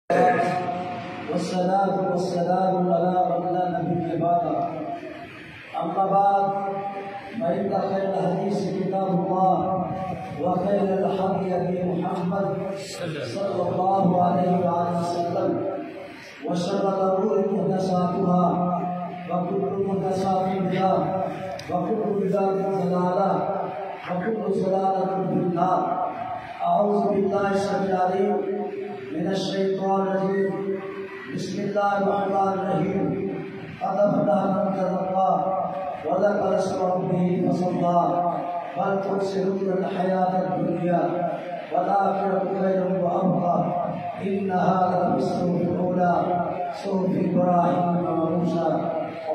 والصلاة والسلام على من لا نبي بعده أما بعد فإن خير الحديث كتاب الله وخير الهدي هدي محمد صلى الله عليه وآله وسلم وشر الأمور محدثاتها وكل محدثات بدعة وكل بدعة ضلالة وكل ضلالة في النار. أعوذ بالله السميع العليم من الشيطان الرجيم. بسم الله الرحمن الرحيم. قد أفلح من تزكى وذكر اسم ربه فصلى بل تؤثرون الحياة الدنيا والآخرة خير وأبقى إن هذا لفي الصحف الأولى صحف إبراهيم وموسى.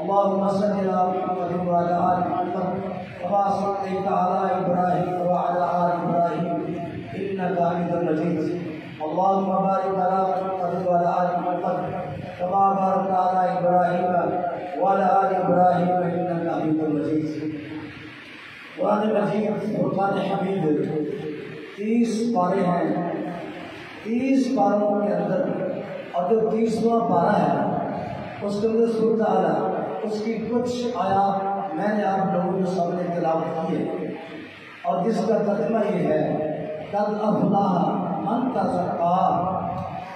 اللهم صل على محمد وعلى آل محمد كما صليت على إبراهيم وعلى آل إبراهيم إنك حميد مجيد. اللهم بارك على محمد وعلى آل محمد كما باركت على إبراهيم وعلى آل إبراهيم إنك حميد مجيد. قرآن مجید فرقان حمید 30 پارے ہیں. 30 پاروں کے اندر اور جو 30واں پارہ ہے اس کے اندر سورۃ اعلیٰ اس کی کچھ آیات میں نے آپ لوگوں کے سامنے تلاوت کی ہے اور جس کا ترجمہ یہ ہے قد افلح من تزکیٰ،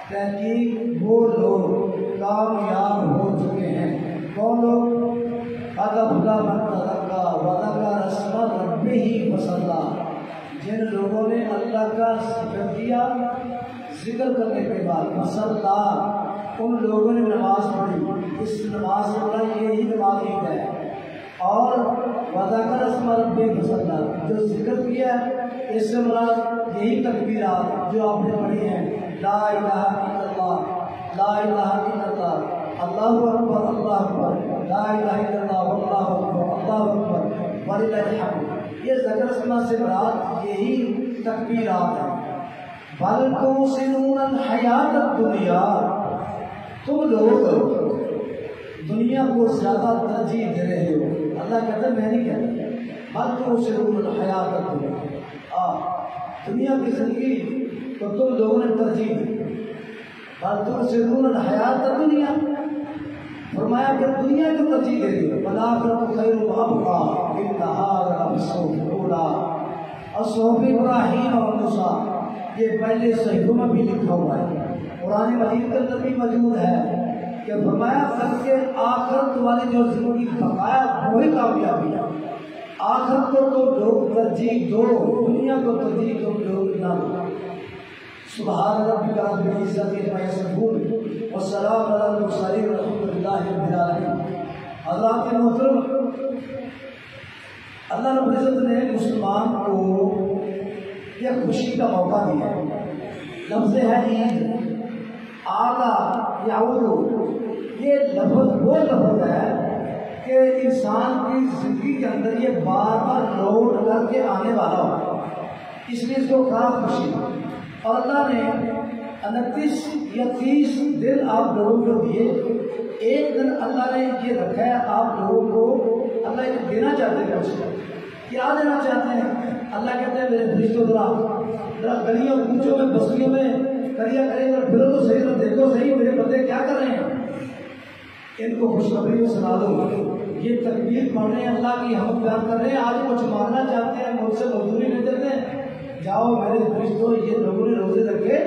تحقیق وہ لوگ کامیاب ہو چکے ہیں. کون لوگ؟ قد افلح من تزکیٰ وذکر اسم ربہ فصلی، جن لوگوں نے اللہ کا ذکر کیا، ذکر کرنے کے بعد فصلی ان لوگوں نے نماز پڑھی. اس نماز کا یہی نماز ہے. اور وذکر اسم ربہ فصلی جو ذکر کیا اس سے مراد یہی تکبیرات جو آپ نے پڑھی ہیں، لا الہ الا اللہ، لا الہ الا اللہ، اللہ اکبر اللہ اکبر، لا الہ الا اللہ واللہ اکبر اللہ اکبر وللہ الحمد. یہ ذکر اسما سے مراد یہی تکبیرات ہیں. بل تؤثرون الحیات الدنیا، تم لوگ دنیا کو زیادہ ترجیح دے رہے ہو. اللہ کہتا ہے میں نہیں کہتا. بل تؤثرون الحیات الدنیا، دنیا کی زندگی تو تم لوگوں نے ترجیح دی. بل تؤثرون الحیات الدنیا، فرمایا کہ دنیا کو ترجیح دے دی. والآخرۃ خیر وابقیٰ ان ھذا لفی الصحف الأولیٰ. اور صحف ابراہیم اور موسیٰ یہ پہلے صحیفوں میں بھی لکھا ہوا ہے. قرآن مجید کے اندر بھی موجود ہے کہ فرمایا بلکہ آخرت والی جو زندگی بقایا وہی کامیابی ہے. آخرت کو تو لوگ ترجیح دو، دنیا کو ترجیح تم لوگ نہ دو. سبحان ربک رب العزت عما یصفون والسلام علی المرسلین والحمد للہ رب العالمین. حضرات محترم، اللہ رب العزت نے مسلمان کو یہ خوشی کا موقع دیا. لفظ ہے عید. آلا یعود، یہ لفظ وہ لفظ ہے کہ انسان کی زندگی کے اندر یہ بار بار لوٹ کر کے آنے والا ہو، اس لیے اس کو خاص خوشی. اور اللہ نے 29 یا 30 دن آپ لوگوں کو دیے. ایک دن اللہ نے یہ رکھا ہے آپ لوگوں کو. اللہ یہ دینا چاہتے ہیں. کیا دینا چاہتے ہیں؟ اللہ کہتے ہیں میرے فرشتوں ذرا گلیوں کوچوں میں بستیوں میں کریا کریں اور پھرو تو صحیح، اور دیکھو صحیح میرے بندے کیا کر رہے ہیں. ان کو خوشخبری میں سنا دو. یہ تکبیر پڑھ رہے ہیں، اللہ کی حمد بیان کر رہے ہیں. آج کچھ مانگنا چاہتے ہیں، مجھ سے مزدوری لے دیتے ہیں. جاؤ میرے فرشتوں، یہ لوگوں نے روزے رکھے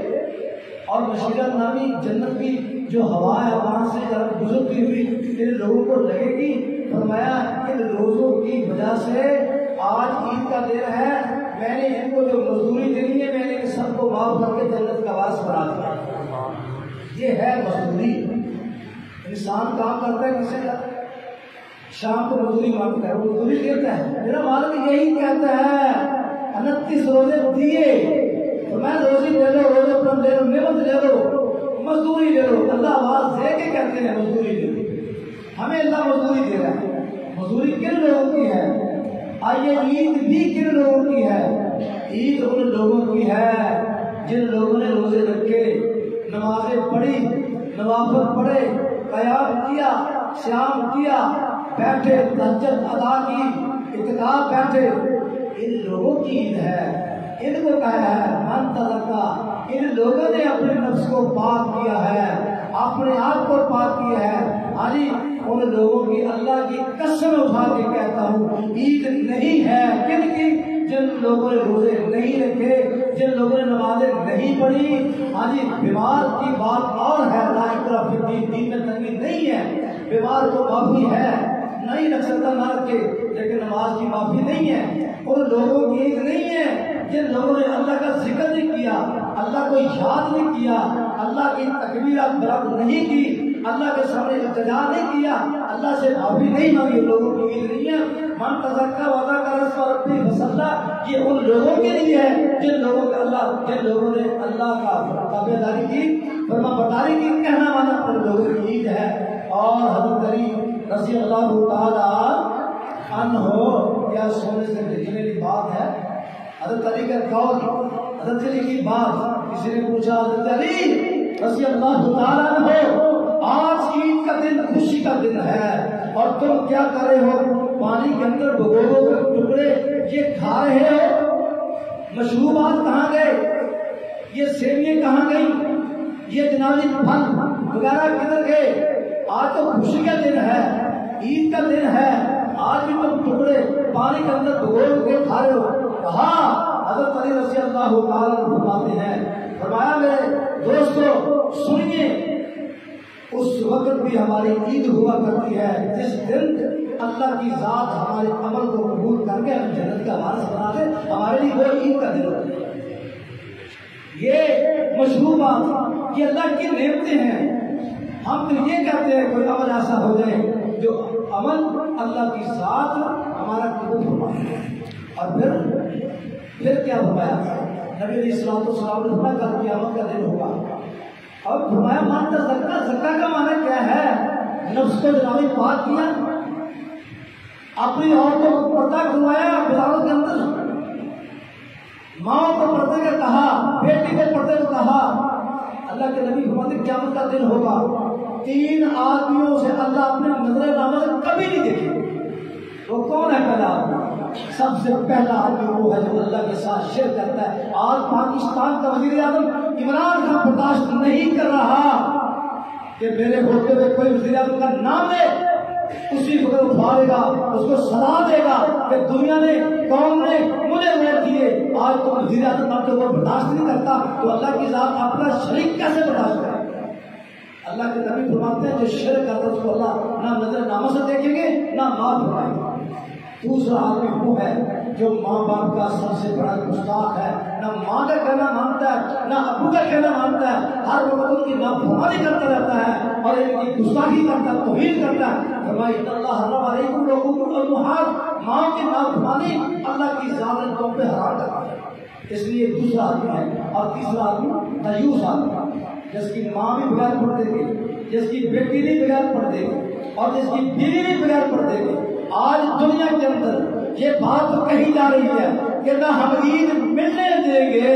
اور مشیرہ نامی جنت کی جو ہوا ہے وہاں سے گزرتی ہوئی ان لوگوں کو لگے گی. فرمایا ان روزوں کی وجہ سے آج عید کا دن ہے، میں نے ان کو جو مزدوری دینی ہے میں نے ان سب کو معاف کر کے جنت کا وارث بنا دیا. یہ ہے مزدوری. انسان کام کرتا ہے کسی کا، شام کو مزدوری مانگتا ہے، وہ مزدوری دیتا ہے. میرا مالک یہی کہتا ہے 29 روزے دیے تو میں روزی دے لو، روزے پر دے لو، نعمت دے لو، مزدوری دے لو. اللہ آواز دے کے کہتے ہیں مزدوری دے لو. ہمیں اللہ مزدوری دے رہا ہے. مزدوری کن لوگوں کی ہے؟ آئیے عید بھی کن لوگوں کی ہے؟ عید ان لوگوں کی ہے جن لوگوں نے روزے رکھے، نمازیں پڑھی، نوافل پڑھے، قیام کیا، سیام کیا، بیٹھے تہجد ادا کی، اعتکاف بیٹھے. ان لوگوں کی عید ہے. ان کو کہا ہے من تزکا، ان لوگوں نے اپنے نفس کو پاک کیا ہے، اپنے آپ کو پاک کیا ہے۔ ہاں جی، ان لوگوں کی اللہ کی قسم اٹھا کے کہتا ہوں عید نہیں ہے کن کی؟ جن لوگوں نے روزے نہیں رکھے، جن لوگوں نے نمازیں نہیں پڑھی۔ ہاں جی، بیمار کی بات اور ہے، لا اکراہ فی الدین، دین میں تنگی نہیں ہے، بیمار کو معافی ہے، نہیں رکھ سکتا نہ رکھے، لیکن نماز کی معافی نہیں ہے۔ ان لوگوں کی عید نہیں ہے جن لوگوں نے اللہ کا ذکر نہیں کیا، اللہ کو یاد نہیں کیا، اللہ کی تکبیرات برابر نہیں کی، اللہ کے سامنے التجا نہیں کیا، اللہ سے معافی نہیں مانگی، لوگوں کی عید نہیں ہے۔ من تزکا وذکر اسم ربہ فصلی، یہ ان لوگوں کے لیے ہے جن لوگوں نے اللہ کا تابعداری کی، فرما برداری کی، کہنا مانا ان لوگوں کی عید ہے۔ اور حضرت علی رضی اللہ تعالی عنہ کیا سونے سے لکھنے والی بات ہے، حضرت علی کا قول، حضرت علی کی بات، کسی نے پوچھا حضرت علی رضی اللہ تعالی عنہ آج عید کا دن خوشی کا دن ہے اور تم کیا کر رہے ہو؟ پانی کے اندر بھگو کر ٹکڑے یہ کھا رہے ہو، مشروبات کہاں گئے، یہ سیویاں کہاں گئی، یہ جنابی پھل وغیرہ کدھر گئے؟ آج تو خوشی کا دن ہے، عید کا دن ہے، آج بھی تم ٹکڑے پانی کے اندر بھگو کے کھا رہے ہو۔ کہا حضرت علی رضی اللہ تعالیٰ فرماتے ہیں، فرمایا میرے دوستو سنیے، اس وقت بھی ہماری عید ہوا کرتی ہے جس دن اللہ کی ذات ہمارے عمل کو قبول کر کے ہم جنت کا وارث بنا دے، ہمارے لیے وہ عید کا دن ہوتا ہے۔ یہ مشروبات یہ اللہ کی نعمتیں ہیں، ہم تو یہ کہتے ہیں کوئی عمل ایسا ہو جائے جو عمل اللہ کی ذات ہمارا قبول فرمائے۔ اور پھر کیا فرمایا نبی علیہ الصلوۃ والسلام نے فرمایا کل قیامت کا دن ہوگا۔ اب فرمایا مانتا زکا کا معنی کیا ہے؟ نفس کو جنابی پاک کیا، اپنی عورتوں کو پردہ کروایا بازاروں کے اندر، ماں کو پردے کا کہا، بیٹی کو پردے کو کہا۔ اللہ کے نبی فرماتے قیامت کا دن ہوگا، 3 آدمیوں سے اللہ اپنے نظر نامہ سے کبھی نہیں دیکھے۔ وہ کون ہے پہلا آدمی؟ سب سے پہلا آدمی وہ ہے جو اللہ کے ساتھ شرک کرتا ہے۔ آج پاکستان کا وزیر اعظم عمران خان برداشت نہیں کر رہا کہ میرے ہوتے ہوئے کوئی وزیر اعظم کا نام لے، اسی وقت اٹھائے گا، اس کو سزا دے گا کہ دنیا نے، قوم نے مجھے ووٹ دیے، آج تو وزیر اعظم اب تو وہ برداشت نہیں کرتا، تو اللہ کی ذات اپنا شریک کیسے برداشت کرے؟ اللہ کے نبی فرماتے ہیں جو شرک کرتا ہے اس کو اللہ نہ نظر نامہ سے دیکھیں گے نہ معاف فرمائیں گے۔ دوسرا آدمی وہ ہے جو ماں باپ کا سب سے بڑا گستاخ ہے، نہ ماں کا کہنا مانتا ہے نہ ابو کا کہنا مانتا ہے، ہر وقت ان کی نافرمانی کرتا رہتا ہے اور ان کی گستاخی کرتا ہے، توہین کرتا ہے۔ فرمایا ان اللہ حرم علیکم العقوق والامہات، ماں کی نافرمانی اللہ کی ذات نے تم پہ حرام کر دیا، اس لیے دوسرا آدمی ہے۔ اور تیسرا آدمی دیوس آدمی، جس کی ماں بھی بغیر پردے گی، جس کی بیٹی بھی بغیر پردے گی اور جس کی بیوی بھی بغیر پردے گی۔ آج دنیا کے اندر یہ بات کہی جا رہی ہے کہ نہ ہم عید ملنے دیں گے،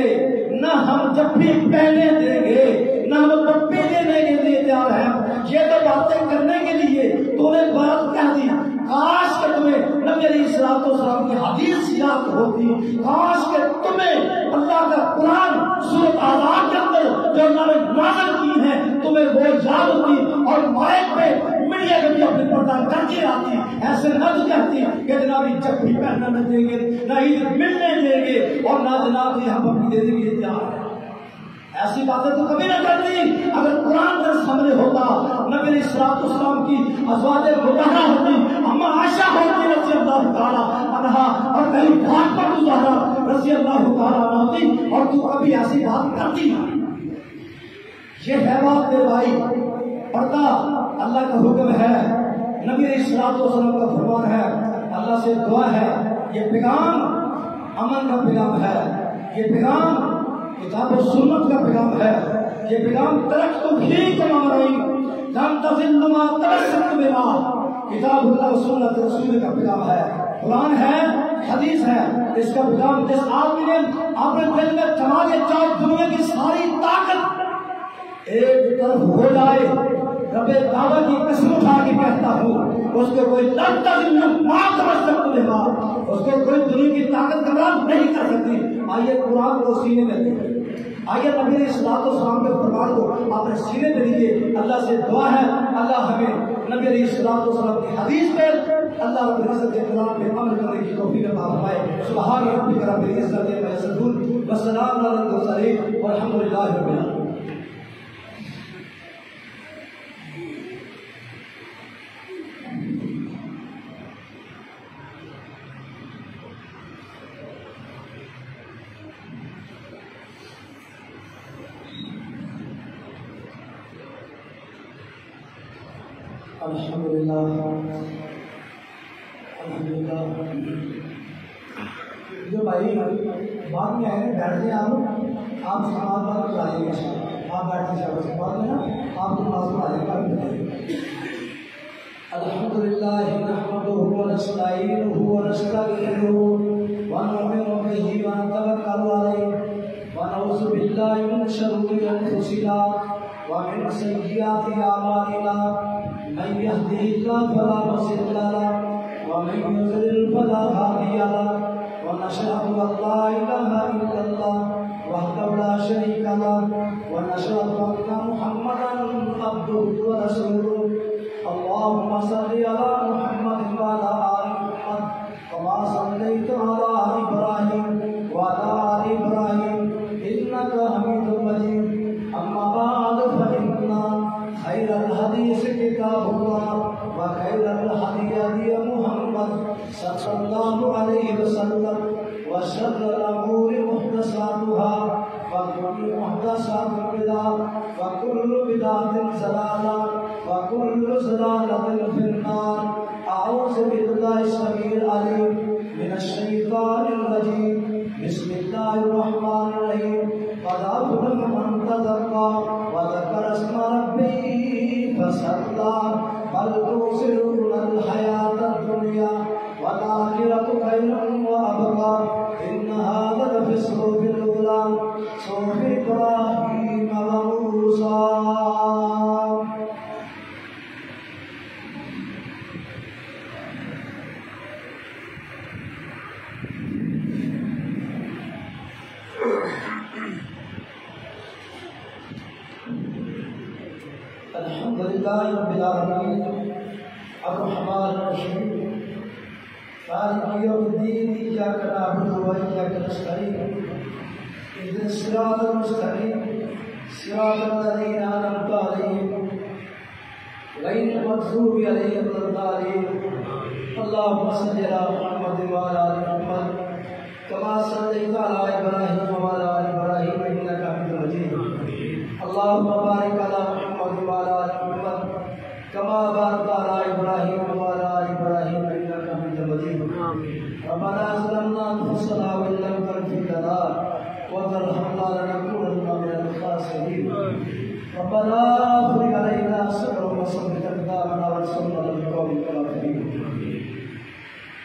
نہ ہم جبھی پہنے دیں گے، نہ ہم پپی دینے کے لیے تیار ہیں۔ یہ تو باتیں کرنے کے لیے تو نے بات کہہ دی۔ کاش کہ تمہیں نبی علیہ الصلوۃ والسلام کی حدیث یاد ہوتی، کاش کہ تمہیں اللہ کا قرآن سورۃ اعراف کے اندر جو اللہ نے نازل کی ہے تمہیں وہ یاد ہوتی، اور مائک پہ میڈیا کے بھی اپنی پردہ کر کے آتی، ایسے نہ تو کہتی کہ جناب جب بھی پہننا نہ دیں گے، نہ عید ملنے دیں گے، اور نہ جناب ہم اپنی دے دیں گے تیار ہے۔ ایسی باتیں تو کبھی نہ کرنی۔ اگر قرآن کا سامنے ہوتا، نبی علیہ الصلوۃ والسلام کی ازواج مطہرہ ہوتی، اما عائشہ ہوتی رضی اللہ تعالیٰ عنہا، اور کہیں فاطمہ الزہرا رضی اللہ تعالیٰ عنہا ہوتی، اور تو کبھی ایسی بات کرتی نہ۔ یہ ہے بات میرے بھائی، پردہ اللہ کا حکم ہے، نبی علیہ الصلوۃ والسلام کا فرمان ہے، اللہ سے دعا ہے۔ یہ پیغام امن کا پیغام ہے، یہ پیغام کتاب و سنت کا پیغام ہے، یہ پیغام ترکت فیکم امرین لن تضلوا ما تمسکتم بهما، کتاب اللہ و سنت رسول کا پیغام ہے، قرآن ہے، حدیث ہے۔ اس کا پیغام جس آدمی نے اپنے دل میں جما کے چاہے دنیا کی ساری طاقت ایک طرف ہو جائے، رب کعبہ کی قسم اٹھا کے کہتا ہوں اس کو کوئی اس کو کوئی دنیا کی طاقت کمران نہیں کر سکتی. آئیے قرآن کو سینے میں لیں, آئیے نبی علیہ الصلوۃ والسلام کے فرمان کو اپنے سینے میں لیجیے. اللہ سے دعا ہے اللہ ہمیں نبی علیہ الصلوۃ والسلام کی حدیث پہ اللہ رب العزت کے کلام پہ عمل کرنے کی توفیق عطا فرمائے. سبحان ربک رب العزت عما یصفون وسلام علی المرسلین والحمد للہ رب العالمین. الحمدللہ الحمدللہ. جو بھائی بعد میں آئے بیٹھ جائیں آپ سماعت بات بتا دیں گے. آپ بیٹھ جائیں اس کے بعد میں نا آپ کو نماز پڑھا دیں گا. الحمدللہ نحمدہ ونستعینہ ونستغفرہ ونؤمن بہ ونتوکل علیہ ونعوذ باللہ من شرور انفسنا ومن سیئات اعمالنا. من يهده الله فلا مضل له ومن يضلل فلا هادي له ونشهد ان لا اله الا الله وحده لا شريك له ونشهد ان محمدا عبده ورسوله. اللهم صل على محمد وعلى ال محمد كما صليت على ابراهيم وعلى ال ابراهيم انك حميد مجيد. اما بعد فان خير الحديث كتاب الله وخير الهدي هدي محمد صلى الله عليه وسلم وشر الامور محدثاتها وكل محدثات بدعه وكل بدعه ضلاله وكل ضلاله في النار. اعوذ بالله السميع العليم من الشيطان الرجيم. بسم الله الرحمن الرحيم. قد أفلح من تزكى وذكر اسم ربه فصلى بل تؤثرون الحياة الدنيا والآخرة خير وأبقى إن هذا لفي الصحف الأولى صحف إبراهيم وموسى. الحمدللہ رب العالمین الرحمن الرحیم مالک یوم الدین. ایاک نعبد و ایاک نستعین اهدنا الصراط المستقیم صراط الذین انعمت علیہم غیر المغضوب علیہم ولا الضالین. اللهم صل علی محمد وعلى ال محمد كما صليت على ابراہیم وعلى ال ابراہیم انک حمید مجید. اللهم بارك على محمد وعلى ال محمد كما باركت على ابراهيم وعلى ال ابراهيم انك حميد مجيد. ربنا ظلمنا انفسنا وان لم تغفر لنا وترحمنا لنكونن من الخاسرين. ربنا افرغ علينا صبرا وثبت اقدامنا وانصرنا على القوم الكافرين.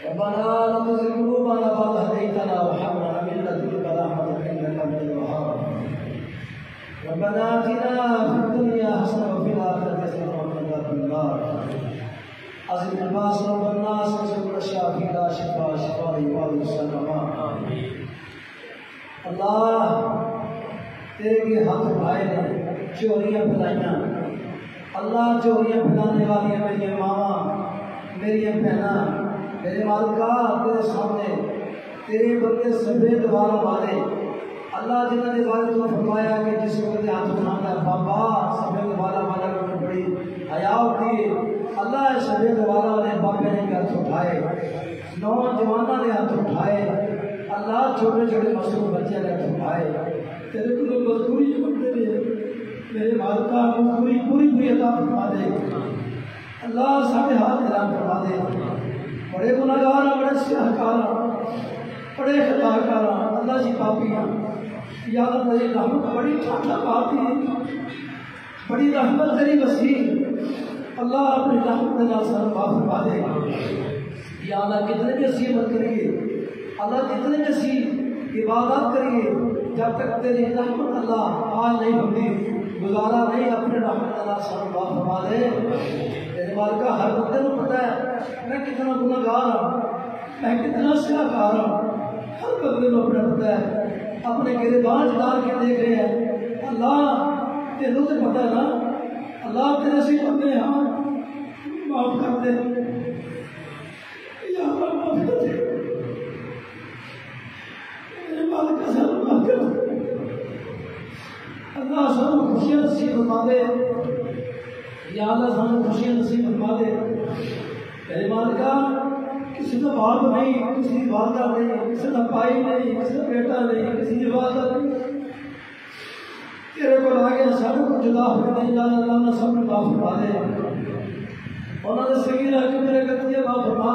ربنا لا تزغ قلوبنا بعد إذ هديتنا وهب لنا من لدنك رحمة انك انت الوهاب. ربنا آتنا في الدنيا حسنة وفي الآخرة حسنة وقنا عذاب النار. عظيم الباس رب الناس وسلم الشافي لا شفاء شفاء يغادر سقما. اللہ تیرے کے ہاتھ اٹھائے نے چوریاں پھیلائیاں. اللہ چوریاں پھیلانے والی میری ماما میری بہناں میرے مالکا تیرے سامنے تیرے بندے سفید والا والے اللہ جنہوں نے بارے تو فرمایا کہ جس وقت ہاتھ اٹھانا ہے بابا سفید والا والا کو بڑی حیا ہوتی ہے. اللہ سفید والا والے بابے نے ہاتھ اٹھائے, نوجوانوں نے ہاتھ اٹھائے, اللہ چھوٹے چھوٹے معصوم بچے نے ہاتھ اٹھائے. تیرے کو مزدوری جو بنتے ہیں میرے مالکا مزدوری پوری پوری عطا فرما دے. اللہ سارے ہاتھ حیران فرما دے. بڑے گناہگار ہیں, بڑے سیاہ کار ہیں, بڑے خطا کار ہیں, اللہ جی پاپی ہیں. یا اللہ تیری رحمت بڑی ٹھنڈا پاتی ہے, بڑی رحمت تیری وسیع. اللہ اپنی رحمت کے سر معاف فرما دے. یا اللہ کتنے بھی اسی عمل کریے, اللہ کتنے بھی اسی عبادت کریے, جب تک تیری رحمت اللہ آج نہیں ہوتی گزارا نہیں اپنے رحمت اللہ سب معاف فرما دے۔ میرے مالکا ہر بندے کو پتہ ہے میں کتنا گنہگار ہوں، میں کتنا سیاکار ہوں، ہر بندے کو اپنا پتہ ہے، اپنے گریبان ڈال کے دیکھ رہے ہیں۔ اللہ تینوں تو پتہ ہے نا، اللہ تیرے سے بندے ہاں معاف کر دے یا اللہ معاف کر دے، میرے مالکا سب معاف کر دے۔ اللہ سانو خوشیاں نصیب فرما دے، یا اللہ سانو خوشیاں نصیب فرما دے۔ میرے مالکا کسی کا باپ نہیں، کسی کی والدہ نہیں، کسی کا بھائی نہیں، کسی کا بیٹا نہیں، کسی کی والدہ نہیں، تیرے کو آ گیا سب کو جدا ہو کے نہیں جانا۔ اللہ نے سب نے معاف فرما دے، انہوں نے صغیرہ کبیرہ غلطیاں معاف فرما۔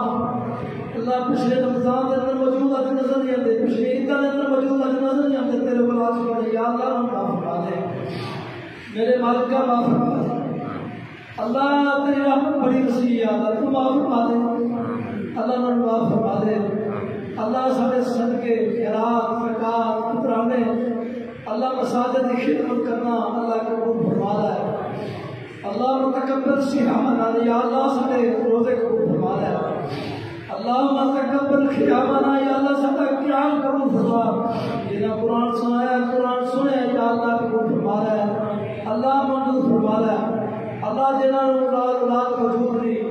اللہ پچھلے رمضان کے اندر موجود اج نظر نہیں آتے، پچھلے عیداں کے اندر موجود اج نظر نہیں آتے، تیرے کو آج پڑھے یا اللہ نے معاف فرما دے، میرے مالکا معاف فرما دے۔ اللہ تیری رحمت بڑی وسیع ہے، اللہ تو معاف فرما دے، اللہ نے معاف فرما دے۔ اللہ سارے صدقے خیرات زکات فطرانے اللہ مساجد کی خدمت کرنا اللہ قبول فرما ہے۔ اللہ متقبل صیامنا یا اللہ سارے روزے قبول فرما ہے۔ اللہ متقبل قیامنا یا اللہ سارا قیام قبول فرما، جنہیں قرآن سنایا قرآن سنے یا اللہ قبول فرما ہے، اللہ منظور فرما ہے۔ اللہ جنہوں اولاد موجود نہیں،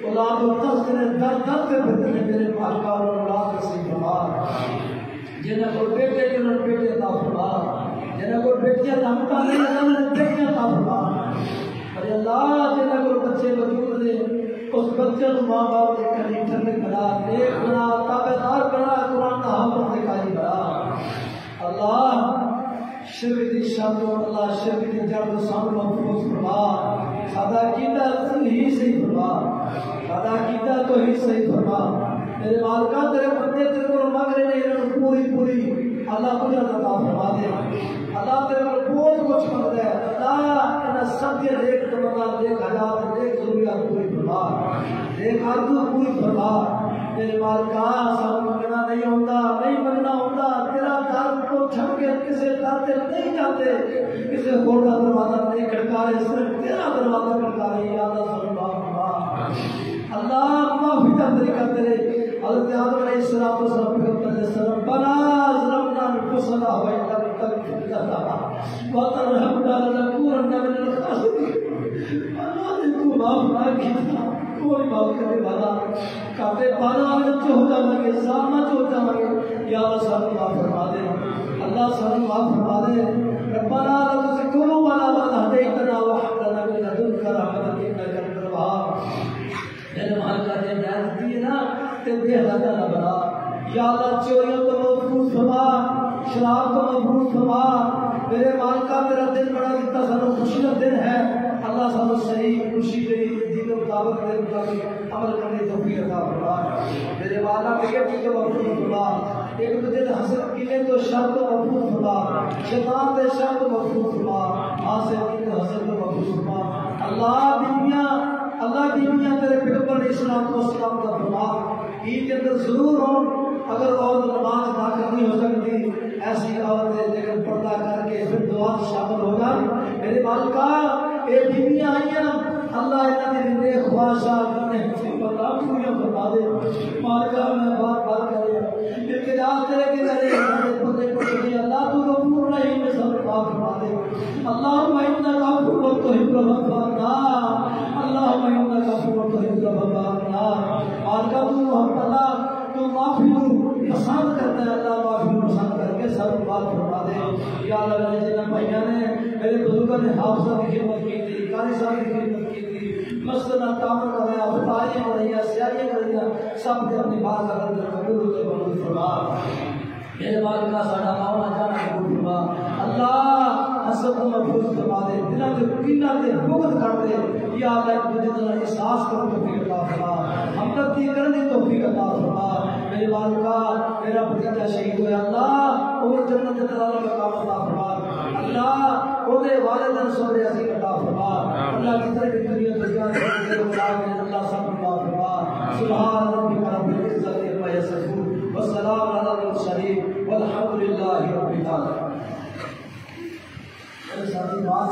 اولاد و تخت نے در در کے بھرنے میرے مالکا اور اولاد نصیب فرما، جنہیں کوئی بیٹے جنہوں نے بیٹے عطا فرما، جنہیں کوئی بیٹیاں رحمتہ نہیں اللہ نے بیٹیاں عطا فرما۔ اور اللہ جنہیں کوئی بچے موجود نے اس بچے کو ماں باپ دے کر انٹرنیٹ بنا، نیک بنا، تابعدار بنا، قرآن کا حافظ دکھائی بنا۔ اللہ شرک دی شر اللہ شرک دی جڑ تو سانو محفوظ فرما، سادہ عقیدہ تو ہی صحیح فرما، سادہ عقیدہ تو ہی صحیح فرما۔ میرے مالکا تیرے بندے تیرے کو مانگ رہے ہیں انہوں پوری پوری اللہ تجھے عطا فرما دے۔ اللہ تیرے کو بہت کچھ مانگ رہا ہے، اللہ انہیں سب کے دیکھ تمنا دیکھ حیات دیکھ ضروریات پوری فرما، دیکھ آرزو پوری فرما۔ میرے مالکا سانو منگنا نہیں ہوتا، نہیں منگنا ہوتا، تیرا در کو چھپ کے کسی در سے نہیں جاتے، کسی اور کا دروازہ نہیں کھڑکارے، صرف تیرا دروازہ کھڑکارے یا اللہ سانو معاف فرما۔ اللہ معافی کا طریقہ تیرے حضرت آدم علیہ السلام بنا ظلمنا انفسنا وإن لم تغفر لنا وترحمنا لنكونن من الخاسرين۔ اللہ نے تو معاف نہ کیا، کوئی معاف کرنے والا کاٹے پانا عادت ہو جائیں گے، سامت ہو جائیں گے، یا اللہ سانو معاف فرما دے، اللہ سانو معاف فرما دے۔ ربنا لا تزغ قلوبنا بعد إذ هديتنا وهب لنا من لدنك رحمة إنك أنت الوهاب۔ میرے مالکا نے ہدایت دی نا تے بے حدا نہ بنا، یا اللہ چوریوں کو محفوظ فرما، شراب کو محفوظ فرما۔ میرے مالکا میرا دن بڑا دیتا سانو خوشی کا دن ہے، اللہ سانو صحیح خوشی تیری دین کے مطابق تیرے مطابق عمل کرنے کی توفیق عطا فرما۔ میرے والا بیٹی کو محفوظ فرما، ایک دوسرے کے حسد کینے تو شر کو محفوظ فرما، شیطان کے شر کو محفوظ فرما، حاسد کے حسد کو محفوظ فرما۔ اللہ کی دنیا تیرے پیغمبر علیہ السلام کا فرما، عید کے اندر ضرور ہو، اگر عورت نماز ادا کرنی ہو سکتی ایسی عورتیں لیکن پردہ کر کے پھر دعا شامل ہوگا۔ میرے مالکا یہ بیویاں آئیاں اللہ انہیں دے خواہشات اللہ پوریاں فرما دے۔ مالکا میں بات کرے ابتداء تیرے کے ذریعے بندے کو چلی اللہ تو غفور رحیم میں سب معاف فرما دے۔ اللہم انک غفور تحب العفو فاعف عنا، اللہم انک غفور تحب العفو فاعف عنا۔ مالکا تو اللہ تو معافی پسند کرتا ہے، اللہ معافی پسند کر کے سب بات فرما دے۔ یا اللہ میرے جنہیں بھائیاں نے میرے بزرگوں نے حافظہ کی خدمت کی تھی، قاری صاحب کی خدمت کی تھی، مسجد تعمیر کر رہے ہیں، افطاریاں ہو رہی ہیں، سیاریاں کر رہی ہیں، سب نے اپنی بات کا قبول کے قبول فرما۔ میرے مالکا ساڈا آنا جانا قبول فرما، اللہ حسد کو محفوظ فرما دے، دلوں کے کینہ تے بغض کر دے، یا اللہ ایک دوسرے کا احساس کرنے کی توفیق عطا فرما، ہمدردی کرنے کی توفیق عطا فرما۔ میرے مالکا میرا بھتیجا شہید ہوا، اللہ اور جنت تعالی مقام عطا فرما، اللہ اودے والدین صبر عظیم عطا فرما، اللہ کی طرف دنیا دنیا کے اللہ سب عطا فرما۔ سبحان ربک رب العزت عما یصفون والسلام علی المرسلین والحمد للہ رب العالمین۔